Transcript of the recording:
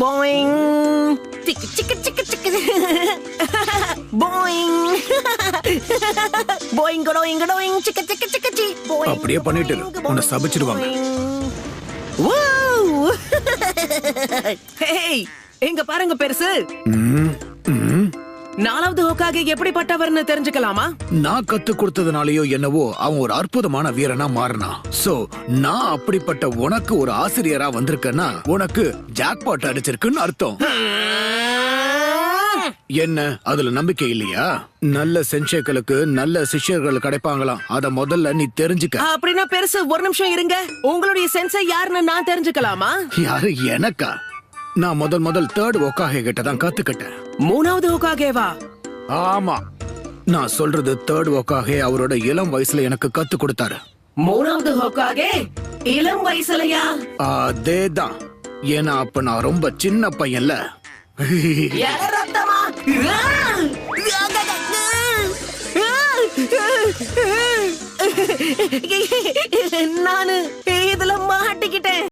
boing. Chicka chicka chicka chicka. Boing. Boing going going chicka chicka chicka chi. Boing. அப்படியே பண்ணிட்டு உன்னை சபிச்சிடுவாங்க. Wow! Hey, எங்க பாருங்க பெருசு. நாலாவது ஹோக்காகே எப்படிப்பட்டவர்னு தெரிஞ்சுக்கலாமா? நான் கத்து கொடுத்ததுனாலயோ என்னவோ அவன் ஒரு அற்புதமான வீரனா மாறினான். சோ நான் அப்படிப்பட்ட உனக்கு ஒரு ஆசிரியரா வந்திருக்கேன்னா உனக்கு ஜாக்பாட் அடிச்சிருக்குன்னு அர்த்தம். என்ன அதுல நம்பிக்கை இல்லையா? நல்ல சென்சேக்களுக்கு நல்ல சிஷ்யர்கள் கிடைப்பாங்களாம். அத முதல்ல நீ தெரிஞ்சுக்க. அப்படின்னா பெருசு ஒரு நிமிஷம் இருங்க. உங்களுடைய சென்சை யாருன்னு நான் தெரிஞ்சுக்கலாமா? யாரு? எனக்கா? நான் முதல் தேர்ட் ஹோக்காகே கிட்ட தான் கத்துக்கிட்டேன். மூணாவது ஹோக்காகேவா? ஆமா, நான் சொல்றது தேர்ட் ஹோக்காகே அவரோட இளம் வயசுல எனக்கு கத்து கொடுத்தாரு. மூணாவது ஹோக்காகே இளம் வயசுலயா? அதேதான். ஏன்னா அப்ப நான் ரொம்ப சின்ன பையன்ல. நானு இதுல மாட்டிக்கிட்டேன்.